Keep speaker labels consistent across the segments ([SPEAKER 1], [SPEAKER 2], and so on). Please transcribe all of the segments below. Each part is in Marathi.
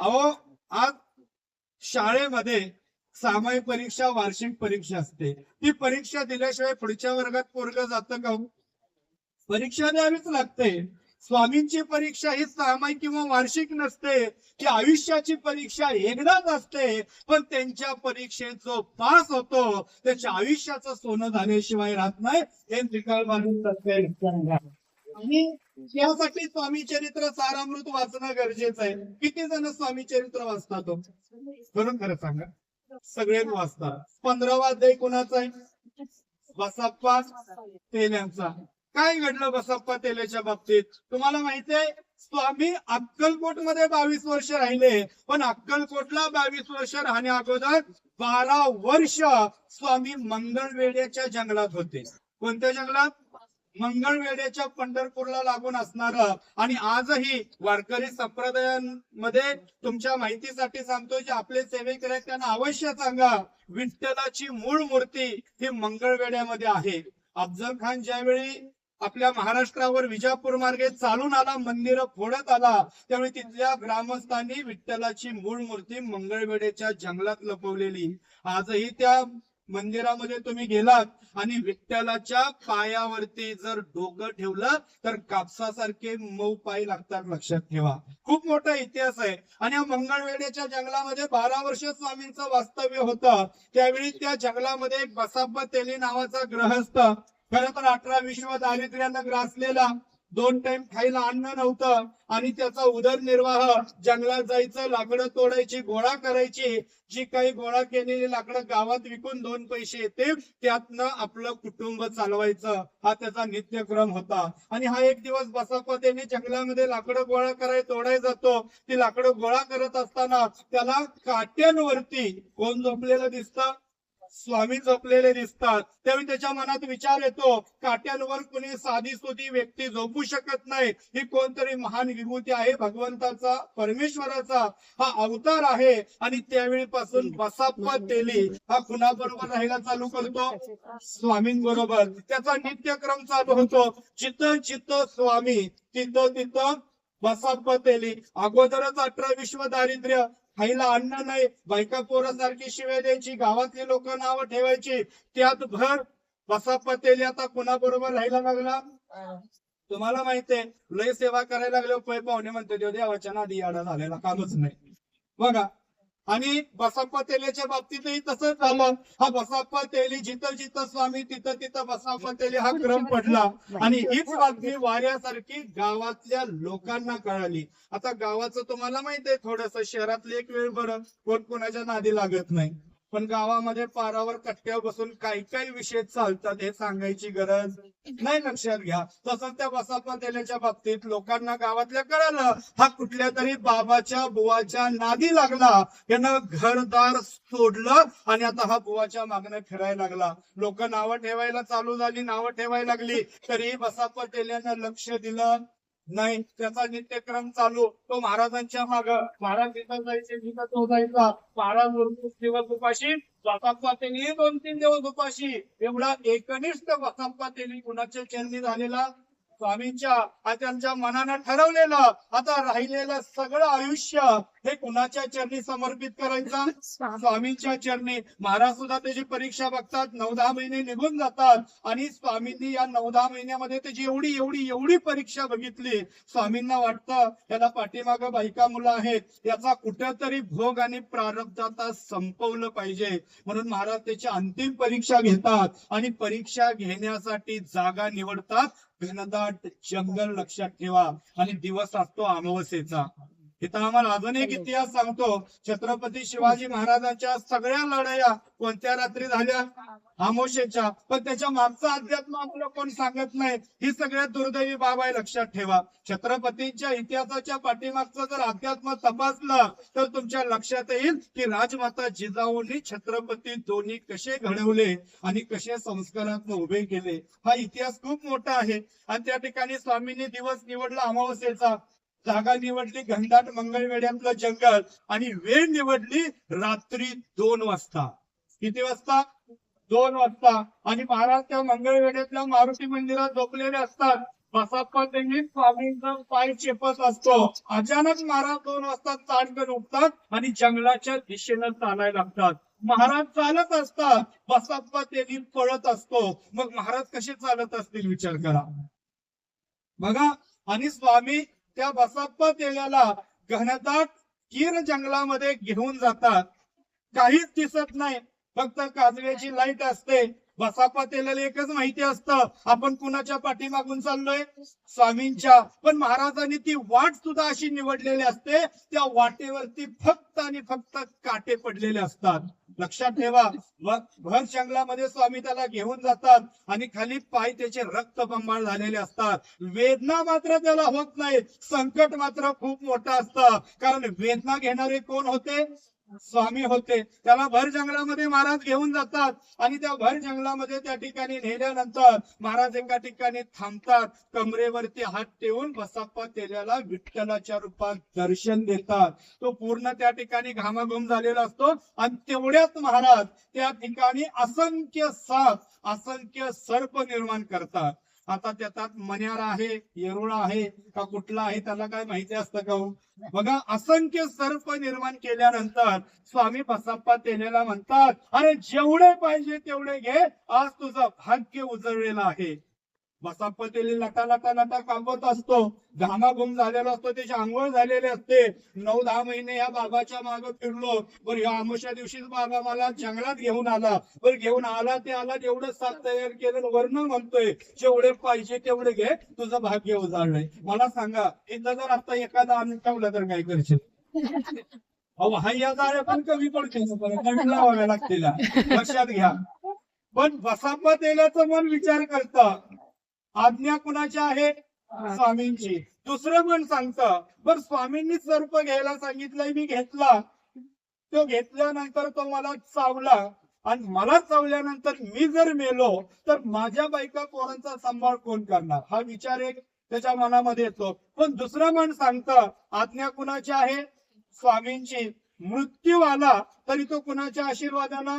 [SPEAKER 1] अहो, आज शाळेमध्ये सामायिक परीक्षा, वार्षिक परीक्षा असते. ती परीक्षा दिल्याशिवाय पुढच्या वर्गात पोरग जातं का हो? परीक्षा द्यावीच लागते. स्वामींची परीक्षा ही सामायिक किंवा वार्षिक नसते, ती आयुष्याची परीक्षा एकदाच असते. पण त्यांच्या परीक्षेत जो पास होतो त्याच्या आयुष्याचं सोनं झाल्याशिवाय राहत नाही, हे निकाल मानून असते. आणि यासाठी स्वामी चरित्र सारामृत वाचणं गरजेचं आहे. किती जण स्वामी चरित्र वाचतात हो? खरं खरं सांगा. सगळेच वाचतात. 15वा अध्याय कुणाचा आहे? बसप्पा तेल्यांचा. काय घडलं बसप्पा तेल्याच्या बाबतीत तुम्हाला माहितीये? स्वामी अक्कलकोट मध्ये 22 वर्ष राहिले, पण अक्कलकोटला 22 वर्ष राहण्या अगोदर 12 वर्ष स्वामी मंगळवेढ्याच्या जंगलात होते. कोणत्या जंगलात? मंगळवेढ्याच्या पंढरपूरला लागून असणार. आणि आजही वारकरी संप्रदायांमध्ये तुमच्या माहितीसाठी सांगतो, जे आपले सेवेकरी आहेत त्यांना अवश्य सांगा, विठ्ठलाची मूळ मूर्ती ही मंगळवेढ्यामध्ये आहे. अफजल खान ज्यावेळी आपल्या महाराष्ट्रावर विजापूर मार्गे चालून आला, मंदिर फोडत आला, त्यावेळी तिथल्या ग्रामस्थांनी विठ्ठलाची मूळ मूर्ती मंगळवेढ्याच्या जंगलात लपवलेली. आजही त्या मंदिरामध्ये तुम्ही गेलात आणि विठ्ठलाच्या पायावरती जर डोकं ठेवलं तर कापसासारखे मऊ पाय लागतात. लक्षात ठेवा, खूप मोठा इतिहास आहे. आणि या मंगळवेढ्याच्या जंगलामध्ये 12 वर्ष स्वामींचं वास्तव्य होतं. त्यावेळी त्या जंगलामध्ये एक बसाप्पा तेली नावाचा ग्रहस्थ, खरं तर 18 दारिद्र्यानं ग्रासलेला, 2 टाइम खायला अन्न नव्हतं आणि त्याचा उदरनिर्वाह जंगलात जायचं, लाकडं तोडायची, गोळा करायची, जी काही गोळा केलेली लाकडं गावात विकून 2 पैसे येते, त्यातनं आपलं कुटुंब चालवायचं, हा त्याचा नित्यक्रम होता. आणि हा एक दिवस बसाप्पा तेली जंगलामध्ये लाकडं गोळा कराय तोडाय जातो. ती लाकडं गोळा करत असताना त्याला काट्यांवरती कोण झोपलेलं दिसतं? स्वामी झोपलेले दिसतात. त्यावेळी त्याच्या मनात विचार येतो, काट्यांवर कुणी साधी सुधी व्यक्ती झोपू शकत नाही, ही कोणतरी महान विभूती आहे, भगवंताचा, परमेश्वराचा हा अवतार आहे. आणि त्यावेळीपासून बसाप्पा तेली हा कुणाबरोबर राहायला चालू करतो? स्वामींबरोबर. त्याचा नित्यक्रम चालू होतो. जिथं जिथं स्वामी तिथं तिथं बसाप्पा तेली. अगोदरच 18 दारिद्र्य, खायला अन्न नाही, बायका पोरासारखी शिव्या द्यायची, गावातली लोक नावं ठेवायची, त्यात भर बसाप्पा तेली आता कुणाबरोबर राहायला लागला? तुम्हाला माहितीये, लय सेवा करायला लागले, पै पाहुणे म्हणते देवाच्या नादी आडा झालेला कामच नाही बघा. आणि बसाप्पा तेलीच्या बाबतीतही तसंच झालं. हा बसाप्पा तेली जिथं जिथं स्वामी तिथं तिथं बसाप्पा तेली हा क्रम पडला. आणि हीच बातमी वाऱ्यासारखी गावातल्या लोकांना कळाली. आता गावाचं तुम्हाला माहितीये, थोडस शहरातले एक वेळ बरं, कोण कोणाच्या नादी लागत नाही, पण गावामध्ये पारावर कट्ट्यावर बसून काही काही विषय चालतात हे सांगायची गरज नाही. लक्षात घ्या. तसंच त्या बसाप्पा तेल्याच्या बाबतीत लोकांना गावातल्या कळालं, हा कुठल्या तरी बाबाच्या बुवाच्या नादी लागला, त्यानं घरदार सोडलं आणि आता हा बुवाच्या मागणं फिरायला लागला. लोक नावं ठेवायला चालू झाली, नावं ठेवायला लागली, तरी बसाप्पा तेल्यानं लक्ष दिलं नाही. त्याचा नित्यक्रम चालू. तो महाराजांच्या माग, महाराज तिथं जायचे, तिथं तो जायचा. महाराज 2-3 दिवस उपाशी, बसाप्पा तेली 2-3 दिवस उपाशी. एवढा एकनिष्ठ बसाप्पा तेली कुणाच्या चरणी झालेला? स्वामींच्या. त्यांच्या मनानं ठरवलेलं आता राहिलेलं सगळं आयुष्य हे कुणाच्या चरणी समर्पित करायचं? स्वामींच्या चरणी. महाराज सुद्धा त्याची परीक्षा बघतात. 9-10 महिने निघून जातात आणि स्वामींनी या 9-10 महिन्यामध्ये त्याची एवढी एवढी एवढी परीक्षा बघितली. स्वामींना वाटतं याला पाठीमागं बायका मुलं आहेत, याचा कुठेतरी भोग आणि प्रारब्ध आता संपवलं पाहिजे. म्हणून महाराज त्याची अंतिम परीक्षा घेतात आणि परीक्षा घेण्यासाठी जागा निवडतात. घनदाट जंगल. लक्षात ठेवा. आणि दिवस असतो अमावस्येचा. इथं आम्हाला अजून एक इतिहास सांगतो. छत्रपती शिवाजी महाराजांच्या सगळ्या लढाया कोणत्या रात्री झाल्या? अमावस्येच्या. पण त्याच्या मागचा अध्यात्म आपलं कोण सांगत नाही, ही सगळ्यात दुर्दैवी बाब आहे. लक्षात ठेवा. छत्रपतींच्या इतिहासाच्या पाठीमागचं जर अध्यात्म तपासलं तर तुमच्या लक्षात येईल की राजमाता जिजाऊंनी छत्रपती दोन्ही कसे घडवले आणि कसे संस्कारात उभे केले. हा इतिहास खूप मोठा आहे. आणि त्या ठिकाणी स्वामींनी दिवस निवडला अमावस्येचा, जागा निवडली घनदाट मंगळवेढ्यातलं जंगल, आणि वेळ निवडली रात्री 2 वाजता. किती वाजता? 2 वाजता. आणि महाराज त्या मंगळवेढ्यातल्या मारुती मंदिरात झोपलेले असतात. बसाप्पा त्यांनी स्वामींचा पाय चेपत असतो. अचानक महाराज 2 वाजता ताट घेऊन उठतात आणि जंगलाच्या दिशेनं चालायला लागतात. महाराज चालत असतात, बसाप्पा त्यांनी पळत असतो. मग महाराज कसे चालत असतील विचार करा बघा. आणि स्वामी त्या बसाप्पा तेल्याला घनदाट कीर जंगलामध्ये घेऊन जातात. काहीच दिसत नाही, फक्त काजव्याची लाईट असते. बसाप्पा तेल्याला एकच माहिती असतं, आपण कुणाच्या पाठीमागून चाललोय, स्वामींच्या. पण महाराजांनी ती वाट सुद्धा अशी निवडलेली असते, त्या वाटेवरती फक्त आणि फक्त काटे पडलेले असतात. लक्षात ठेवा. भर जंगलामध्ये स्वामी त्याला घेऊन जातात आणि खाली पाय त्याचे रक्तबंबाळ झालेले असतात. वेदना मात्र त्याला होत नाही, संकट मात्र खूप मोठं असतं. कारण वेदना घेणारे कोण होते? स्वामी होते. त्याला भर जंगलामध्ये महाराज घेऊन जातात आणि त्या भर जंगलामध्ये त्या ठिकाणी नेल्यानंतर महाराज एका ठिकाणी थांबतात. कमरेवरती हात ठेवून बसाप्पा तेल्याला विठ्ठलाच्या रूपात दर्शन देतात. तो पूर्ण त्या ठिकाणी घामाघूम झालेला असतो आणि तेवढ्यात महाराज त्या ठिकाणी असंख्य साप, असंख्य सर्प निर्माण करतात. आता त्यात मण्यार आहे, येरुळा आहे का कुठला आहे त्याला काय माहिती असतं का? बघा, असंख्य सर्प निर्माण केल्यानंतर स्वामी बसाप्पा तेल्याला म्हणतात, अरे जेवढे पाहिजे तेवढे घे, आज तुझं भाग्य उजळलेलं आहे. बसाप्पा तेली लटा लटा लटा कापत असतो, घामाघूम झालेला असतो, त्याची आंघोळ झालेली असते. 9-10 महिने या बाबाच्या मागे फिरलो, बरं या अमावस्या दिवशीच बाबा मला जंगलात घेऊन आला. बरं घेऊन आला ते आला, तेवढं साप तयार केलं, वर्ण म्हणतोय जेवढे पाहिजे तेवढे घे, तुझं भाग्य उजाळलंय. मला सांगा, एकदा जर आता एखादा आणून ठेवला तर काय करशील? अहो हा या जाळ्या पण कमी पडतील, लावाव्या लागतील. लक्षात घ्या. पण बसाप्पा तेल्याचं मन विचार करतं, आज्ञा कुणाची आहे? स्वामींची. दुसरं मन सांगतं, बर स्वामींनी सर्प घ्यायला सांगितलंय, मी घेतला. तो घेतल्यानंतर तो मला चावला आणि मला चावल्यानंतर मी जर मेलो तर माझ्या बायका पोरांचा सांभाळ कोण करणार? हा विचार एक त्याच्या मनामध्ये येतो. पण दुसरं मन सांगतं, आज्ञा कुणाची आहे? स्वामींची. मृत्यू आला तरी तो कुणाच्या आशीर्वादानं?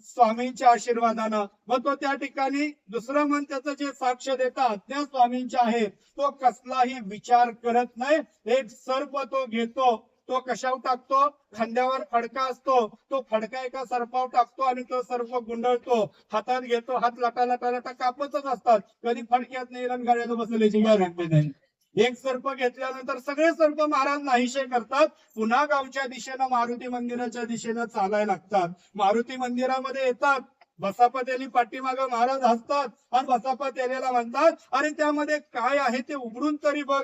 [SPEAKER 1] स्वामींच्या आशीर्वादानं. मग तो त्या ठिकाणी दुसरं मन त्याचं जे साक्ष देतात त्या स्वामींच्या आहे, तो कसलाही विचार करत नाही. एक सर्प तो घेतो, तो कशावर टाकतो? खांद्यावर फडका असतो, तो फडका एका सर्पावर टाकतो आणि तो सर्प गुंडळतो. हातात घेतो, हात लटा लटा लटा कापतच असतात, कधी फडक्यात नाही आणि गळ्यात बसल्याची गॅरंटी नाही. एक सर्प घेतल्यानंतर सगळे सर्प महाराज नाहीसे करतात. पुन्हा गावच्या दिशेनं मारुती मंदिराच्या दिशेनं चालायला लागतात. मारुती मंदिरामध्ये येतात, बसाप्पा तेली पाठीमागं महाराज हसतात आणि बसाप्पा तेलीला म्हणतात, अरे त्यामध्ये काय आहे ते उघडून तरी बघ.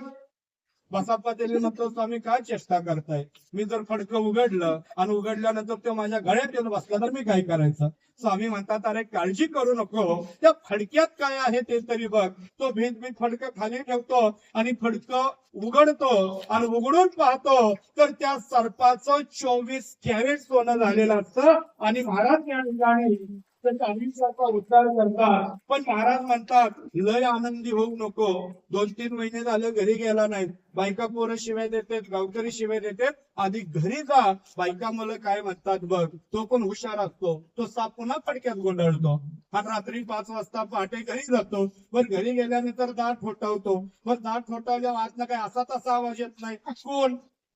[SPEAKER 1] बसाप्पा तेली म्हणतो, स्वामी काय चेष्टा करताय? मी जर फडकं उघडलं आणि उघडल्यानंतर तो माझ्या गळ्यात येऊन बसला तर मी काय करायचं? स्वामी म्हणतात, अरे काळजी करू नको, त्या फडक्यात काय आहे ते तरी बघ. तो भीत फडकं खाली ठेवतो आणि फडकं उघडतो आणि उघडून पाहतो तर त्या सर्पाचं 24 कॅरेट सोनं झालेलं असतं. आणि महाराज या ठिकाणी उद्धार करतात. पण महाराज म्हणतात, लय आनंदी होऊ नको. 2-3 महिने झाले घरी गेला नाही, बायका पोरं शिवाय देतात, गावकरी शिवाय देतात, आधी घरी जा. बायका मुलं काय म्हणतात बघ. तो पण हुशार असतो, तो साप पुन्हा फडक्यात गोंधळतो आणि रात्री 5 वाजता पहाटे घरी जातो. पण घरी गेल्यानंतर दार ठोठावतो. मग दार ठोठावल्या वाजता काय असा तसा आवाज येत नाही. कोण?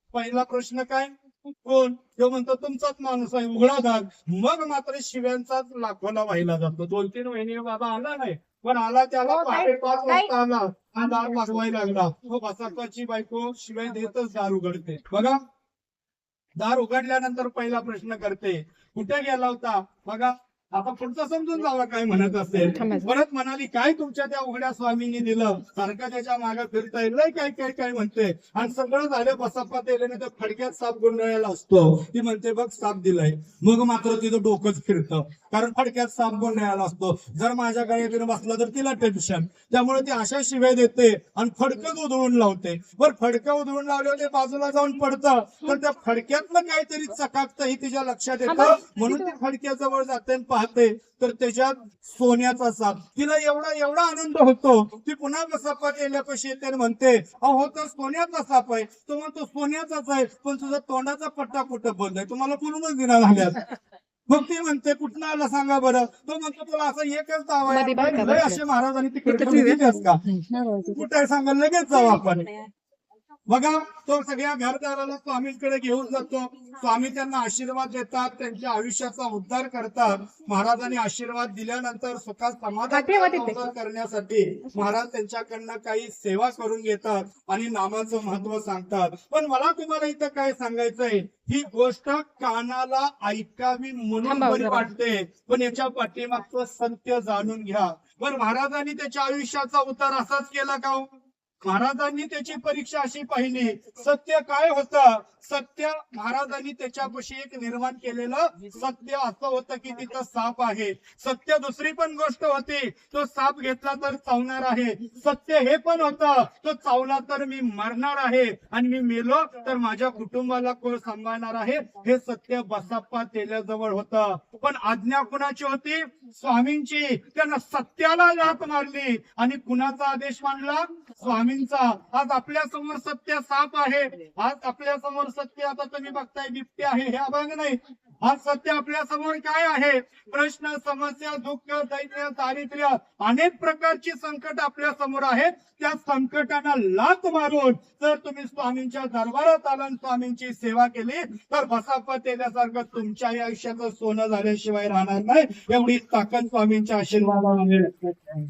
[SPEAKER 1] पहिला प्रश्न काय? कोण? तो म्हणतो तुमचाच माणूस आहे, उघडा दार. मग मात्र शिव्यांचाच लाखोला व्हायला जातो. 2-3 महिने बाबा आला नाही, पण आला त्याला पहाटे 5 वाजता आला आणि दार वाजवायला लागला. तो बसाप्पाची बायको शिवाय देतच दार उघडते. बघा, दार उघडल्यानंतर पहिला प्रश्न करते, कुठे गेला होता? बघा, आता पुढचं समजून जावा काय म्हणत असेल. परत म्हणाली, काय तुमच्या त्या उघड्या स्वामींनी दिलं? सारखं त्याच्या मागे फिरता येईल, काय काय काय म्हणते. आणि सगळं झालं, बसाप्पा तेल्याने तर फडक्यात साप गुंडाळलेला असतो. ती म्हणते, बघ साप दिलाय. मग मात्र तिथं डोकंच फिरतं, कारण फडक्यात साप गुंडाळलेला असतो. जर माझ्या गळ्यात बसला तर तिला टेन्शन. त्यामुळे ती अशा शिव्या देते आणि फडकं उधळून लावते. बर फडकं उधळून लावल्यावर ते बाजूला जाऊन पडतं, तर त्या फडक्यातलं काहीतरी चकाकतं ही तिच्या लक्षात येतं. म्हणून ती फडक्याजवळ जाते, पाहते तर त्याच्यात सोन्याचा साप. तिला एवढा एवढा आनंद होतो, ती पुन्हा बसाप्पा तेल्यापाशी येते आणि म्हणते, अहो तर सोन्याचा साप आहे. तो म्हणतो सोन्याचाच आहे, पण तुझा तोंडाचा पट्टा कुठं बंद आहे, तुम्हाला बोलूनच दिला झाल्यात. मग ती म्हणते कुठनं आला सांगा बरं. तो म्हणतो तुला असं एकच नाव आहे.
[SPEAKER 2] मध्ये बायका
[SPEAKER 1] लय
[SPEAKER 2] बसल्या.
[SPEAKER 1] असे महाराजांनी तिकडे का कुठे सांगा लगेच जाऊ आपण. बघा तो सगळ्या घरदाराला स्वामींकडे घेऊन जातो. स्वामी त्यांना आशीर्वाद देतात, त्यांच्या आयुष्याचा उद्धार करतात. महाराजांनी आशीर्वाद दिल्यानंतर सुखात समाधान करण्यासाठी महाराज त्यांच्याकडनं काही सेवा करून घेतात आणि नामाचं महत्व सांगतात. पण मला तुम्हाला इथं काय सांगायचंय, ही गोष्ट कानाला ऐकावी म्हणून बरी वाटते, पण याच्या पाठीमागचं सत्य जाणून घ्या. पण महाराजांनी त्याच्या आयुष्याचा उद्धार असाच केला का? महाराजांनी त्याची परीक्षा अशी पाहिली, सत्य काय होतं. सत्य महाराजांनी त्याच्यापाशी एक निर्माण केलेलं सत्य असं होतं की तिथं साप आहे. सत्य दुसरी पण गोष्ट होती, तो साप घेतला तर चावणार आहे. सत्य हे पण होतं, तो चावला तर मी मरणार आहे आणि मी मेलो तर माझ्या कुटुंबाला कोण सांभाळणार आहे, हे सत्य बसप्पा तेल्याजवळ होतं. पण आज्ञा कुणाची होती? स्वामींची. त्यानं सत्याला लाथ मारली आणि कुणाचा आदेश मानला? स्वामींचा. आज आपल्या समोर सत्य साप आहे. आज आपल्या समोर सत्य, आता तुम्ही बघताय बिबट्या आहे, हे अभंग नाही. आज सत्य आपल्या समोर काय आहे? प्रश्न, समस्या, दुःख, दैन्य, दारिद्र्य, अनेक प्रकारची संकट आपल्या समोर आहेत. त्या संकटांना लाथ मारून जर तुम्ही स्वामींच्या दरबारात आला, स्वामींची सेवा केली, तर बसाप्पा तेल्यासारखं तुमच्याही आयुष्याचं सोनं झाल्याशिवाय राहणार नाही. एवढी ताकद स्वामींच्या आशीर्वादाने.